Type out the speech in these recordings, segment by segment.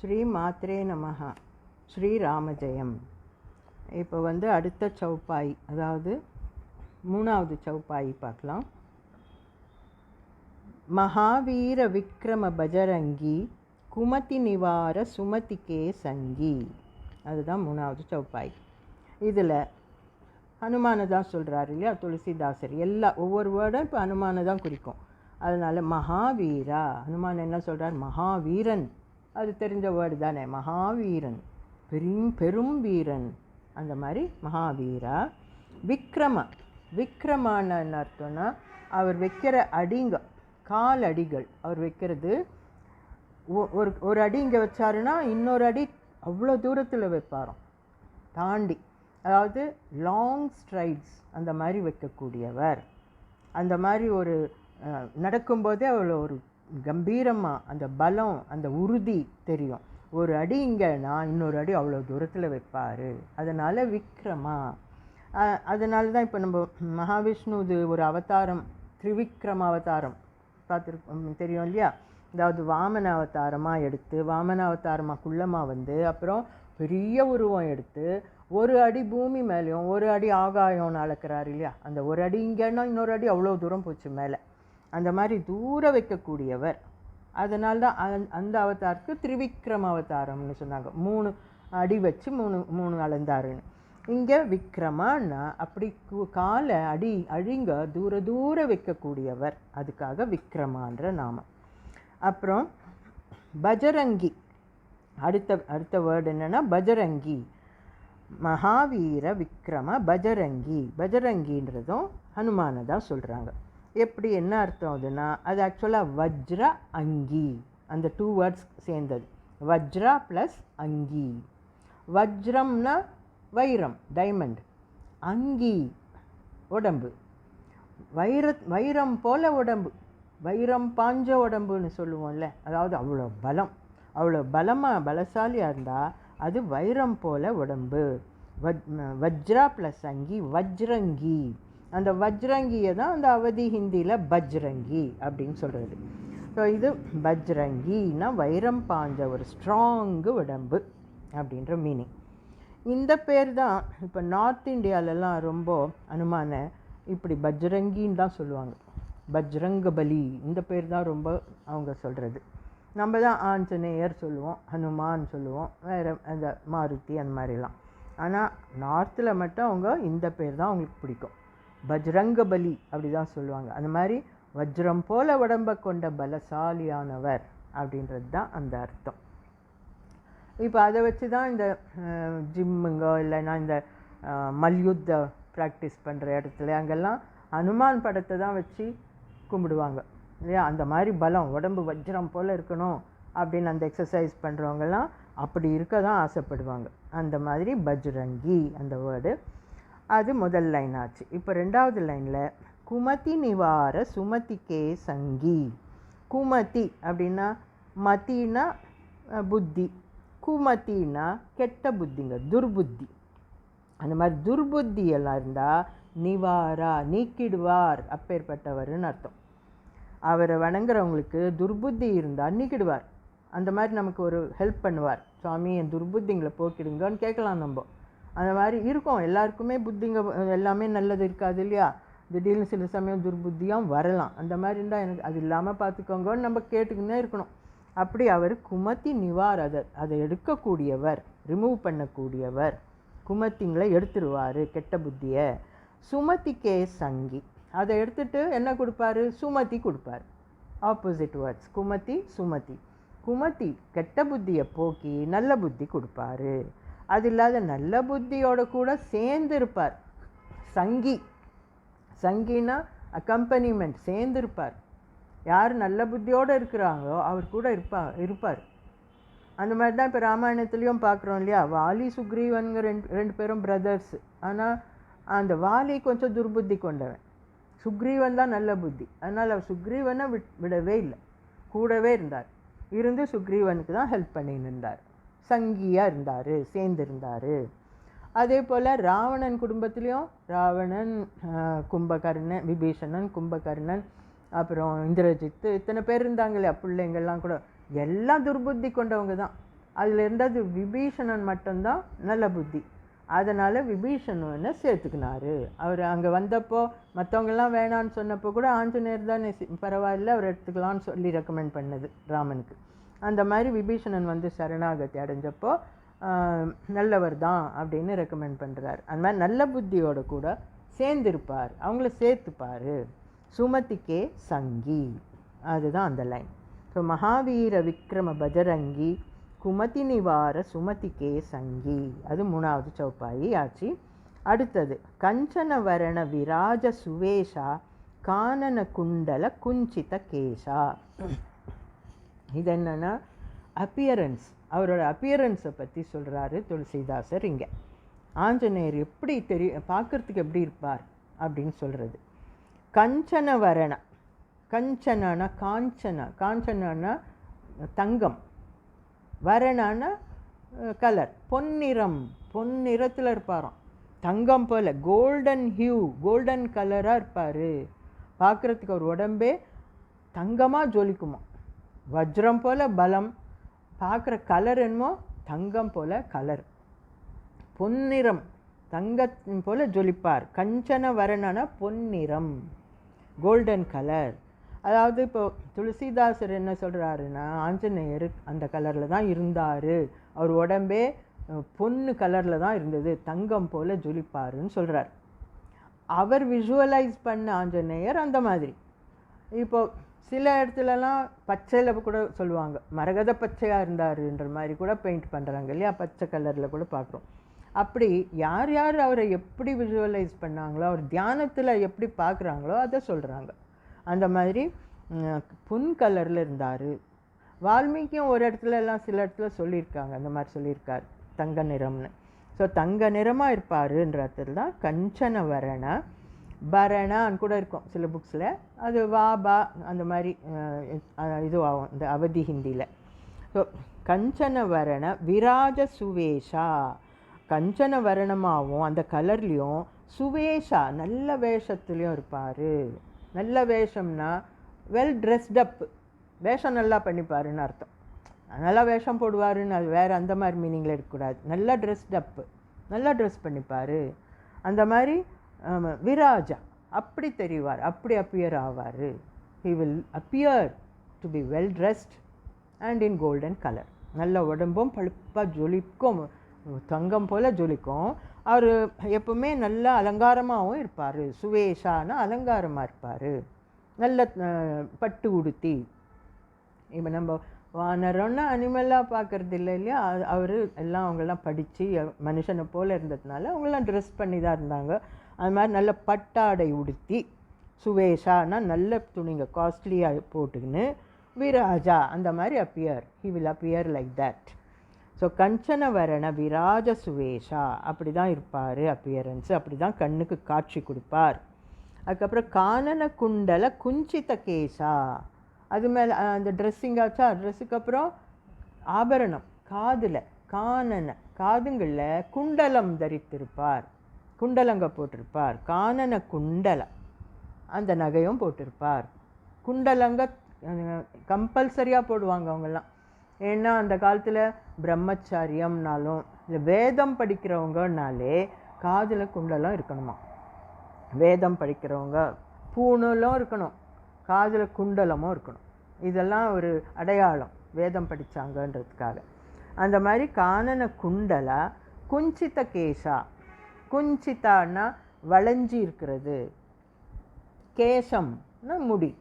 ஸ்ரீ மாத்ரே நமஹ. ஸ்ரீ ராமஜெயம். இப்போ அடுத்த சௌப்பாய், அதாவது 3வது சௌப்பாய் பார்க்கலாம். மகாவீர விக்ரம பஜரங்கி குமதி நிவார சுமதிக்கே சங்கி. அதுதான் 3வது சௌப்பாய். இதில் ஹனுமானை தான் சொல்கிறாரு இல்லையா துளசிதாசர். ஒவ்வொரு வேர்டும் இப்போ ஹனுமானை தான் குறிக்கும். அதனால் மகாவீரா, ஹனுமான் என்ன சொல்கிறார்? மகாவீரன். அது தெரிஞ்ச வேர்டு தானே, மகாவீரன், பெரும் வீரன். அந்த மாதிரி மகாவீரா. விக்ரமான அர்த்தம்னா அவர் வைக்கிற அடிங்க, கால் அடிகள். அவர் வைக்கிறது ஒரு அடி இங்கே வச்சாருன்னா இன்னொரு அடி அவ்வளோ தூரத்தில் வைப்பாராம், தாண்டி. அதாவது லாங் ஸ்ட்ரைட்ஸ் அந்த மாதிரி வைக்கக்கூடியவர். அந்த மாதிரி ஒரு நடக்கும்போதே அவ்வளோ ஒரு கம்பீரமாக அந்த பலம், அந்த உறுதி தெரியும். ஒரு அடி இங்கேனா இன்னொரு அடி அவ்வளோ தூரத்தில் வைப்பார். அதனால் விக்ரமா. அதனால தான் இப்போ நம்ம மகாவிஷ்ணு இது ஒரு அவதாரம், திரிவிக்ரம அவதாரம் பார்த்துருக்கோம், தெரியும் இல்லையா? அதாவது வாமன அவதாரமாக எடுத்து, வாமன அவதாரமாக குள்ளமாக அப்புறம் பெரிய உருவம் எடுத்து ஒரு அடி பூமி மேலேயும் ஒரு அடி ஆகாயம்னு அளக்கிறாரு இல்லையா? அந்த ஒரு அடி இங்கேன்னா இன்னொரு அடி அவ்வளோ தூரம் போச்சு மேலே. அந்த மாதிரி தூர வைக்கக்கூடியவர். அதனால்தான் அந்த அவதாருக்கு திரிவிக்ரம அவதாரம்னு சொன்னாங்க. 3 அடி வச்சு 3 அளந்தாருன்னு. இங்கே விக்ரமான்னா அப்படி காலை அழிங்க தூர வைக்கக்கூடியவர். அதுக்காக விக்ரமான்ற நாமம். அப்புறம் பஜரங்கி. அடுத்த வேர்டு என்னென்னா பஜரங்கி. மகாவீர விக்ரம பஜரங்கி. பஜரங்கின்றதும் ஹனுமானை தான் சொல்கிறாங்க. எப்படி, என்ன அர்த்தம் அதுன்னா, அது ஆக்சுவலாக வஜ்ர அங்கி, அந்த 2 வேர்ட்ஸ் சேர்ந்தது. வஜ்ரா ப்ளஸ் அங்கி. வஜ்ரம்னா வைரம், டைமண்ட். அங்கி உடம்பு, வைரம் போல உடம்பு, வைரம் பாஞ்ச உடம்புன்னு சொல்லுவோம்ல. அதாவது அவ்வளோ பலம், அவ்வளோ பலசாலியாக இருந்தால் அது வைரம் போல உடம்பு. வஜ்ரா ப்ளஸ் அங்கி, வஜ்ரங்கி. அந்த வஜ்ரங்கியை தான் அந்த அவதி ஹிந்தியில் பஜ்ரங்கி அப்படின்னு சொல்கிறது. ஸோ இது பஜ்ரங்கின்னா வைரம் பாஞ்ச ஒரு ஸ்ட்ராங்கு உடம்பு அப்படின்ற மீனிங். இந்த பேர் தான் இப்போ நார்த் இந்தியாவிலலாம் ரொம்ப ஹனுமானை இப்படி பஜ்ரங்கின்னு தான் சொல்லுவாங்க. பஜ்ரங்கபலி, இந்த பேர் தான் ரொம்ப அவங்க சொல்கிறது. நம்ம தான் ஆஞ்சநேயர் சொல்லுவோம், ஹனுமான் சொல்லுவோம், வேறு அந்த மாருதி அந்த மாதிரிலாம். ஆனால் நார்த்தில் மட்டும் அவங்க இந்த பேர் தான் அவங்களுக்கு பிடிக்கும், பஜ்ரங்கபலி அப்படி தான் சொல்லுவாங்க. அந்த மாதிரி வஜ்ரம் போல உடம்பை கொண்ட பலசாலியானவர் அப்படின்றது தான் அந்த அர்த்தம். இப்போ அதை வச்சு தான் இந்த ஜிம்முங்க இல்லைன்னா இந்த மல்யுத்த ப்ராக்டிஸ் பண்ணுற இடத்துல அங்கெல்லாம் ஹனுமான் படத்தை தான் வச்சு கும்பிடுவாங்க இல்லையா? அந்த மாதிரி பலம், உடம்பு வஜ்ரம் போல் இருக்கணும் அப்படின்னு அந்த எக்ஸசைஸ் பண்ணுறவங்கெல்லாம் அப்படி இருக்க தான் ஆசைப்படுவாங்க. அந்த மாதிரி பஜ்ரங்கி அந்த வேர்டு. அது முதல் லைன் ஆச்சு. இப்போ 2வது லைனில் குமதி நிவார சுமதிக்கே சங்கி. குமதி அப்படின்னா மதினா புத்தி, குமதினா கெட்ட புத்திங்க, துர்புத்தி. அந்த மாதிரி துர்புத்தி எல்லாம் இருந்தால் நிவாரா நீக்கிடுவார், அப்பேற்பட்டவர்னு அர்த்தம். அவரை வணங்குறவங்களுக்கு துர்புத்தி இருந்தால் நீக்கிடுவார். அந்த மாதிரி நமக்கு ஒரு ஹெல்ப் பண்ணுவார். சுவாமி என் துர்புத்திங்களை போக்கிடுங்கன்னு கேட்கலாம் நம்ம. அந்த மாதிரி இருக்கும், எல்லாருக்குமே புத்திங்க எல்லாமே நல்லது இருக்காது இல்லையா? திடீர்னு சில சமயம் துர்புத்தியாக வரலாம். அந்த மாதிரி இருந்தால் எனக்கு அது இல்லாமல் பார்த்துக்கோங்கன்னு நம்ம கேட்டுக்கின்னே இருக்கணும். அப்படி அவர் குமதி நிவார், அதை எடுக்கக்கூடியவர், ரிமூவ் பண்ணக்கூடியவர். குமத்திங்களை எடுத்துருவார், கெட்ட புத்தியை. சுமதிக்கே சங்கி, அதை எடுத்துட்டு என்ன கொடுப்பாரு? சுமதி கொடுப்பார். Opposite words, Kumathi Sumathi. குமதி கெட்ட புத்தியை போக்கி நல்ல புத்தி கொடுப்பாரு. அது இல்லாத நல்ல புத்தியோட கூட சேர்ந்து இருப்பார். சங்கி, சங்கினா அக்கம்பனிமெண்ட், சேர்ந்து இருப்பார். யார் நல்ல புத்தியோடு இருக்கிறாங்களோ அவர் கூட இருப்பார். அந்த மாதிரி தான் இப்போ ராமாயணத்துலேயும் பார்க்குறோம் இல்லையா? வாலி சுக்ரீவனுங்க ரெண்டு பேரும் பிரதர்ஸ். ஆனால் அந்த வாலி கொஞ்சம் துர்புத்தி கொண்டவன், சுக்ரீவன் தான் நல்ல புத்தி. அதனால் அவர் சுக்ரீவனை விடவே இல்லை, கூடவே இருந்தார். இருந்து சுக்ரீவனுக்கு தான் ஹெல்ப் பண்ணின்னு இருந்தார், சங்கியாக இருந்தார், சேர்ந்திருந்தார். அதே போல் ராவணன் குடும்பத்துலேயும் ராவணன், கும்பகர்ணன், விபீஷணன், கும்பகர்ணன், அப்புறம் இந்திரஜித்து, இத்தனை பேர் இருந்தாங்களே பிள்ளைங்கள்லாம் கூட, எல்லாம் துர்புத்தி கொண்டவங்க தான். அதில் இருந்தது விபீஷணன் மட்டும்தான் நல்ல புத்தி. அதனால் விபீஷணனை சேர்த்துக்கினாரு. அவர் அங்கே வந்தப்போ மற்றவங்கெல்லாம் வேணான்னு சொன்னப்போ கூட ஆஞ்சநேயர் தான் பரவாயில்ல அவர் எடுத்துக்கலான்னு சொல்லி ரெக்கமெண்ட் பண்ணது ராமனுக்கு. அந்த மாதிரி விபீஷணன் வந்து சரணாகதி அடைஞ்சப்போ நல்லவர் தான் அப்படின்னு ரெக்கமெண்ட் பண்ணுறார். அந்த மாதிரி நல்ல புத்தியோட கூட சேர்ந்திருப்பார், அவங்கள சேர்த்துப்பார். சுமதிக்கே சங்கி, அதுதான் அந்த லைன். ஸோ மகாவீர விக்ரம பஜரங்கி குமதி நிவார சுமதிக்கே சங்கி, அது 3வது சௌப்பாயி ஆச்சு. அடுத்தது கஞ்சன வரண விராஜ சுவேஷா கானன குண்டல குஞ்சித கேஷா. இது என்னென்னா அப்பியரன்ஸ், அவரோட அப்பியரன்ஸை பற்றி சொல்கிறாரு துளசிதாசர் இங்கே. ஆஞ்சநேயர் எப்படி பார்க்குறதுக்கு எப்படி இருப்பார் அப்படின்னு சொல்கிறது. கஞ்சன வரண, கஞ்சனா காஞ்சன, காஞ்சனா தங்கம், வரணான கலர், பொன்னிறம், பொன்னிறத்தில் இருப்பாராம், தங்கம் போல், கோல்டன் ஹியூ, கோல்டன் கலராக இருப்பார். பார்க்குறதுக்கு ஒரு உடம்பே தங்கமாக ஜொலிக்குமா, வஜ்ரம் போல் பலம், பார்க்குற கலர் என்னமோ தங்கம் போல் கலர், பொன்னிறம் தங்கம் போல் ஜொலிப்பார். கஞ்சன வரணான பொன்னிறம், கோல்டன் கலர். அதாவது இப்போ துளசிதாசர் என்ன சொல்கிறாருன்னா, ஆஞ்சநேயர் அந்த கலரில் தான் இருந்தார், அவர் உடம்பே பொண்ணு கலரில் தான் இருந்தது, தங்கம் போல் ஜொலிப்பாருன்னு சொல்கிறார். அவர் விஷுவலைஸ் பண்ண ஆஞ்சநேயர் அந்த மாதிரி. இப்போது சில இடத்துலலாம் பச்சையில் கூட சொல்லுவாங்க, மரகத பச்சையாக இருந்தாருன்ற மாதிரி கூட பெயிண்ட் பண்ணுறாங்க இல்லையா, பச்சை கலரில் கூட பார்க்குறோம். அப்படி யார் யார் அவரை எப்படி விஷுவலைஸ் பண்ணாங்களோ, அவர் தியானத்தில் எப்படி பார்க்குறாங்களோ அதை சொல்கிறாங்க. அந்த மாதிரி பொன் கலரில் இருந்தார். வால்மீகியும் ஒரு இடத்துல எல்லாம் சில இடத்துல சொல்லியிருக்காங்க, அந்த மாதிரி சொல்லியிருக்கார் தங்க நிறம்னு. ஸோ தங்க நிறமாக இருப்பாருன்ற இடத்துல தான் கஞ்சன வரண, பரணான்னு கூட இருக்கும் சில புக்ஸில், அது வா பா அந்த மாதிரி இதுவாகும் இந்த அவதி ஹிந்தியில். ஸோ கஞ்சன வரண விராஜ சுவேஷா, கஞ்சன வரணமாகவும் அந்த கலர்லேயும், சுவேஷா நல்ல வேஷத்துலேயும் இருப்பார். நல்ல வேஷம்னா வெல் ட்ரெஸ்டப், வேஷம் நல்லா பண்ணிப்பாருன்னு அர்த்தம். நல்லா வேஷம் போடுவாருன்னு அது வேறு அந்த மாதிரி மீனிங்கில் இருக்கக்கூடாது. நல்லா ட்ரெஸ்டப்பு, நல்லா ட்ரெஸ் பண்ணிப்பார். அந்த மாதிரி விராஜா அப்படி தெரிவார், அப்படி அப்பியர் ஆவார். He will appear to be well dressed and in golden colour. நல்ல உடம்பும் பழுப்பாக ஜொலிக்கும், தங்கம் போல் ஜொலிக்கும். அவர் எப்பவுமே நல்ல அலங்காரமாகவும் இருப்பார். சுவேஷான அலங்காரமாக இருப்பார், நல்ல பட்டு உடுத்தி. இப்போ நம்ம வானரோன்னா அனிமலாக பார்க்குறது இல்லை இல்லையா, அவர் எல்லாம் அவங்கெல்லாம் படித்து மனுஷனை போல் இருந்ததுனால அவங்களாம் ட்ரெஸ் பண்ணி தான் இருந்தாங்க. அது மாதிரி நல்ல பட்டாடை உடுத்தி, சுவேஷானா நல்ல துணிங்க காஸ்ட்லியாக போட்டுக்கின்னு, விராஜா அந்த மாதிரி appear, he will appear like that. So கஞ்சன வரண விராஜ சுவேஷா அப்படி தான் இருப்பார், அப்பியரன்ஸு அப்படி தான் கண்ணுக்கு காட்சி கொடுப்பார். அதுக்கப்புறம் கானன குண்டல குஞ்சித கேசா, அது மேலே அந்த ட்ரெஸ்ஸிங் ஆச்சா, ட்ரெஸ்ஸுக்கு அப்புறம் ஆபரணம், காதில் கானன காதுங்களில் குண்டலம் தரித்திருப்பார், குண்டலங்க போட்டிருப்பார். கானன குண்டல அந்த நகையும் போட்டிருப்பார். குண்டலங்க கம்பல்சரியாக போடுவாங்க அவங்கெல்லாம். ஏன்னா அந்த காலத்தில் பிரம்மச்சாரியம்னாலும் இல்லை வேதம் படிக்கிறவங்கனாலே காதில் குண்டலம் இருக்கணுமா. வேதம் படிக்கிறவங்க பூணூலும் இருக்கணும், காதில் குண்டலமும் இருக்கணும். இதெல்லாம் ஒரு அடையாளம் வேதம் படித்தாங்கன்றதுக்காக. அந்த மாதிரி கானன குண்டலா குஞ்சித கேசா, குஞ்சிதான்னா வளைஞ்சி இருக்கிறது, கேசம்னா முடி.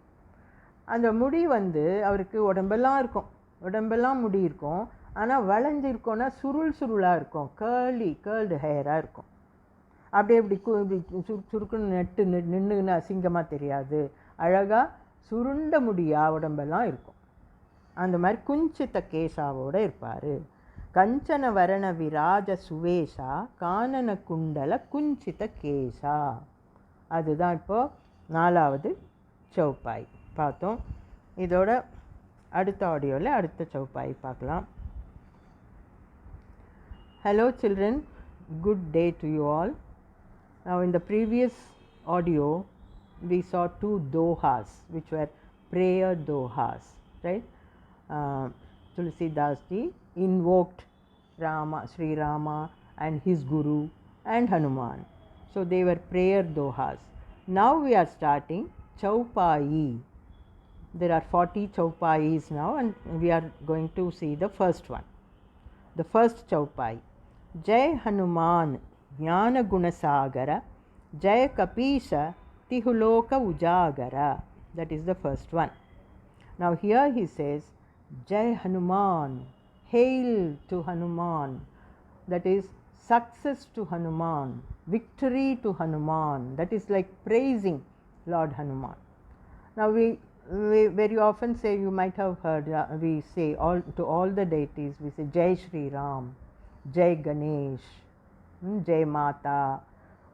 அந்த முடி வந்து அவருக்கு உடம்பெல்லாம் இருக்கும், உடம்பெல்லாம் முடி இருக்கும், ஆனால் வளைஞ்சிருக்கோன்னா சுருள் சுருளாக இருக்கும், கேர்ல்டு ஹேராக இருக்கும். அப்படியே இப்படி சுருக்குன்னு நின்றுன்னு அசிங்கமாக தெரியாது, அழகாக சுருண்ட முடியாக உடம்பெல்லாம் இருக்கும். அந்த மாதிரி குஞ்சித்த கேசாவோடு இருப்பார். கஞ்சன வரண விராஜ சுவேஷா கானன குண்டல குஞ்சித கேசா. அதுதான் இப்போது 4வது சௌப்பாய் பார்த்தோம். இதோட அடுத்த ஆடியோவில் அடுத்த சௌப்பாய் பார்க்கலாம். Hello children, good day to you all. Now in the previous audio we saw 2 dohas which were prayer dohas, right? Tulsidas ji invoked Rama, Sri Rama and his Guru and Hanuman. So they were prayer dohas. Now we are starting Chaupai. There are 40 Chaupais now, and we are going to see the first one. The first Chaupai. Jai Hanuman Jnana Gunasagara Jai Kapisa Tihuloka Ujagara. That is the first one. Now here he says Jai Hanuman, hail to Hanuman. That is success to Hanuman, victory to Hanuman. That is like praising Lord Hanuman. Now we very often say, you might have heard, we say to all the deities, we say Jai Shri Ram, Jai Ganesh, Jai Mata.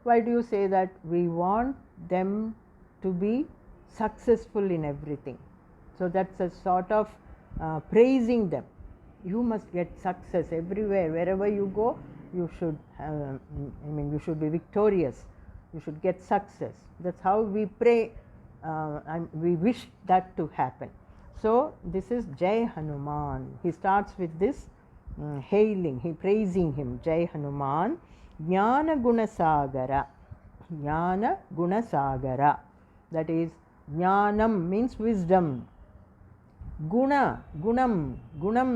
Why do you say that? We want them to be successful in everything. So that's a sort of praising them. You must get success everywhere. Wherever you go, you should you should be victorious. You should get success. That's how we pray. We wish that to happen. So this is Jai Hanuman. He starts with this hailing, he praising him. Jai Hanuman Jnana Gunasagara. Jnana Gunasagara. That is, Jnanam means wisdom. Gunam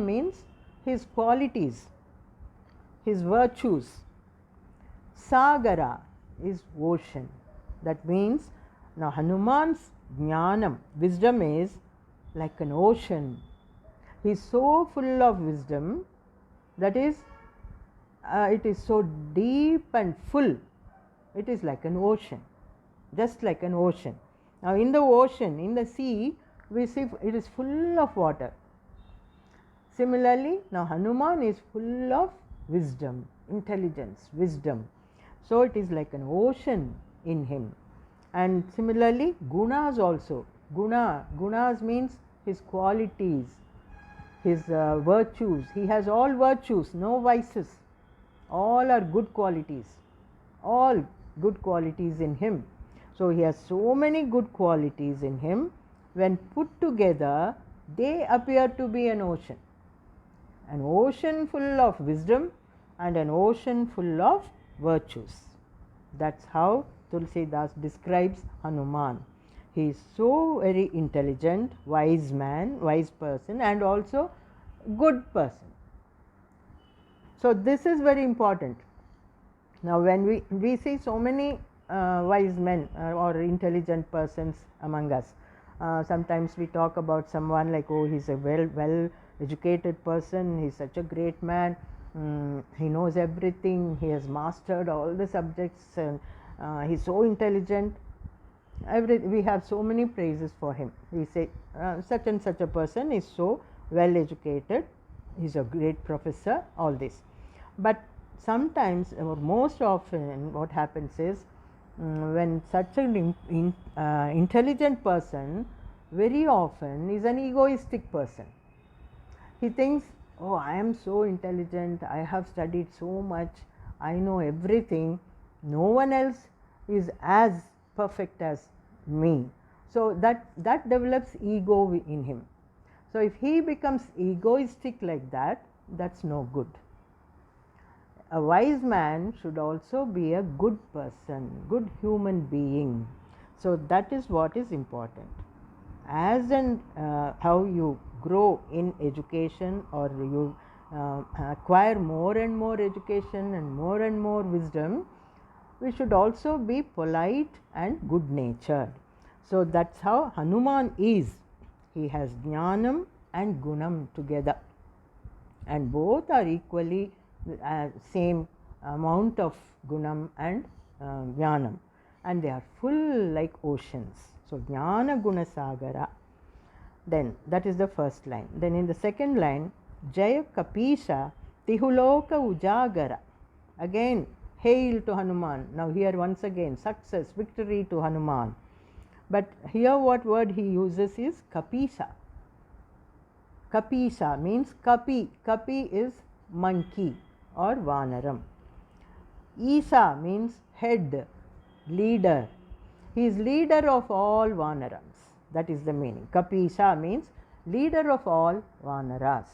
means his qualities, his virtues. Sagara is ocean. That means, now Hanuman's Jnanam, wisdom, is like an ocean. He is so full of wisdom, that is, it is so deep and full. It is like an ocean, just like an ocean. Now in the ocean, in the sea, we see it is full of water. Similarly, now Hanuman is full of wisdom, intelligence, wisdom. So it is like an ocean in him. And similarly, gunas also. Gunas means his qualities, his virtues. He has all virtues, no vices. All are good qualities. All good qualities in him. So he has so many good qualities in him. When put together, they appear to be an ocean. An ocean full of wisdom and an ocean full of virtues. That's how Tulsidas describes Hanuman. He is so very intelligent, wise man, wise person, and also good person. So this is very important. Now when we see so many wise men or intelligent persons among us, sometimes we talk about someone like, oh, he's a well educated person, he's such a great man, he knows everything, he has mastered all the subjects, and he's so intelligent. We have so many praises for him. We say such and such a person is so well educated, he's a great professor, all this. But sometimes, or most often, what happens is, when such an intelligent person very often is an egoistic person. He thinks, oh, I am so intelligent, I have studied so much, I know everything, no one else is as perfect as me. So that develops ego in him. So if he becomes egoistic like that, that's no good. A wise man should also be a good person, good human being. So that is what is important. As and how you grow in education, or you acquire more and more education and more wisdom, we should also be polite and good natured. So that's how Hanuman is. He has Jnanam and Gunam together, and both are equally same amount of Gunam and Jnanam, and they are full like oceans. So Jnana Gunasagara. Then that is the first line. Then in the second line, Jaya Kapisa Tihuloka Ujagara. Again, hail to Hanuman. Now here once again, success, victory to Hanuman. But here what word he uses is Kapisa. Kapisa means Kapi. Kapi is monkey or Vanaram. Isa means head, leader. He is leader of all Vanarams. That is the meaning. Kapisa means leader of all Vanaras.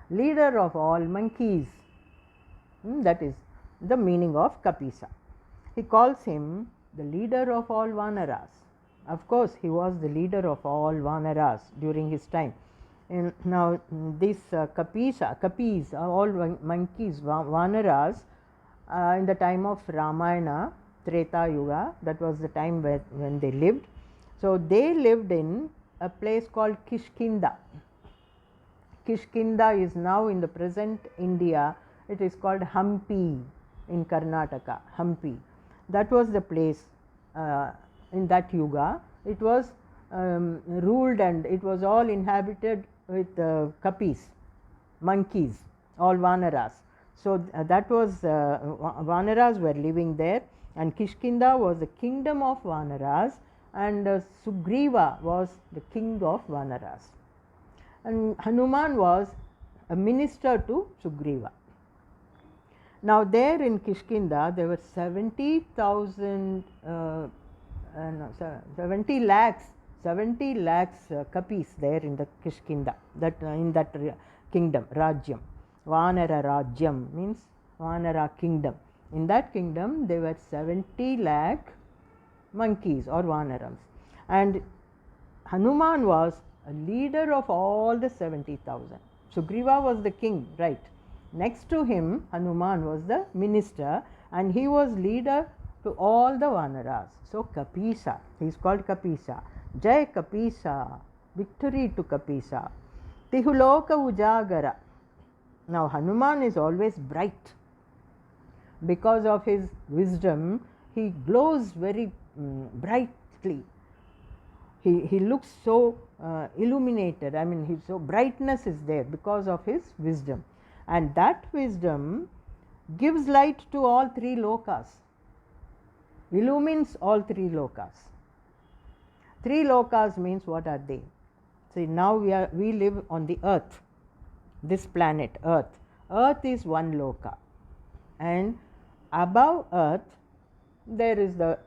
leader of all monkeys. That is the meaning of Kapisa. He calls him the leader of all Vanaras. Of course, he was the leader of all Vanaras during his time. And now, this Kapis, all monkeys, Vanaras, in the time of Ramayana, Treta Yuga, that was the time when they lived. So, they lived in a place called Kishkinda. Kishkinda is now in the present India. It is called Hampi in Karnataka, Hampi. That was the place in that Yuga. It was ruled and it was all inhabited with Kapis, monkeys, all Vanaras. So that was Vanaras were living there, and Kishkinda was the kingdom of Vanaras, and Sugriva was the king of Vanaras. And Hanuman was a minister to Sugriva. Now, there in Kishkinda, there were 70,000, 70 lakhs Kapis there in the Kishkinda, in that kingdom, Rajyam. Vanara Rajyam means Vanara kingdom. In that kingdom, there were 70 lakh monkeys or Vanarams. And Hanuman was a leader of all the 70,000. Sugriva was the king, right? Next to him, Hanuman was the minister, and he was leader to all the Vanaras. So, Kapisa, he is called Kapisa. Jai Kapisa, victory to Kapisa. Tihuloka Ujagara. Now, Hanuman is always bright. Because of his wisdom, he glows very brightly. He looks so illuminated. I mean, so brightness is there because of his wisdom. And that wisdom gives light to all three lokas, illumines all three lokas. Three lokas means what are they? See, now we live on the earth, this planet earth. Earth is one loka, and above earth there is the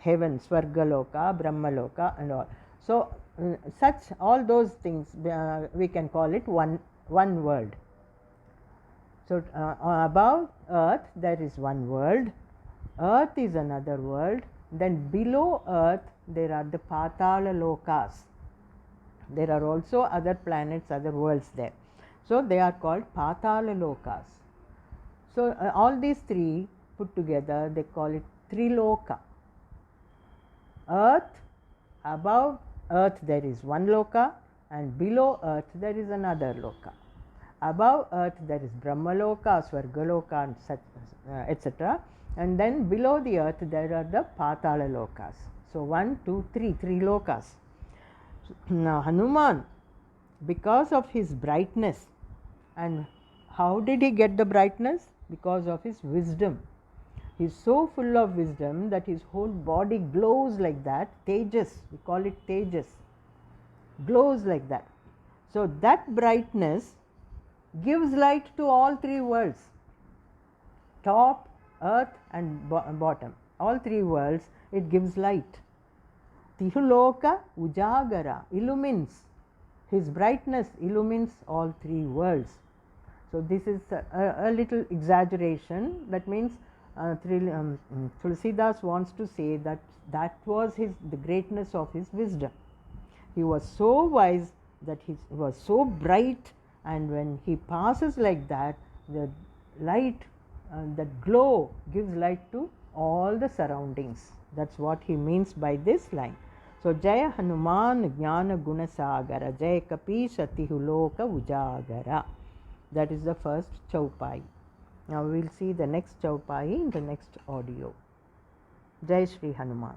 heaven, Swargaloka, Brahmaloka and all. So, such all those things we can call it one world. So, above earth there is one world, earth is another world, then below earth there are the Patala Lokas. There are also other planets, other worlds there. So, they are called Patala Lokas. So, all these three put together, they call it Triloka. Earth, above earth there is one loka, and below earth there is another loka. Above earth there is Brahmaloka, Swargaloka and such, etc. And then below the earth there are the Patala Lokas. So, 1, 2, 3, three lokas. Now, Hanuman, because of his brightness, and how did he get the brightness? Because of his wisdom. He is so full of wisdom that his whole body glows like that. Tejas, we call it Tejas, glows like that. So, that brightness gives light to all three worlds, top, earth and bottom. All three worlds, it gives light. Tihuloka Ujagara, illumines. His brightness illumines all three worlds. So, this is a little exaggeration. That means Tulsidas wants to say that was the greatness of his wisdom. He was so wise that he was so bright, and when he passes like that, the light, that glow gives light to all the surroundings. That is what he means by this line. So, Jaya Hanuman Jnana Gunasagara, Jaya Kapisa Tihuloka Ujagara. That is the first Chaupai. Now, we will see the next Chaupai in the next audio. Jai Shri Hanuman.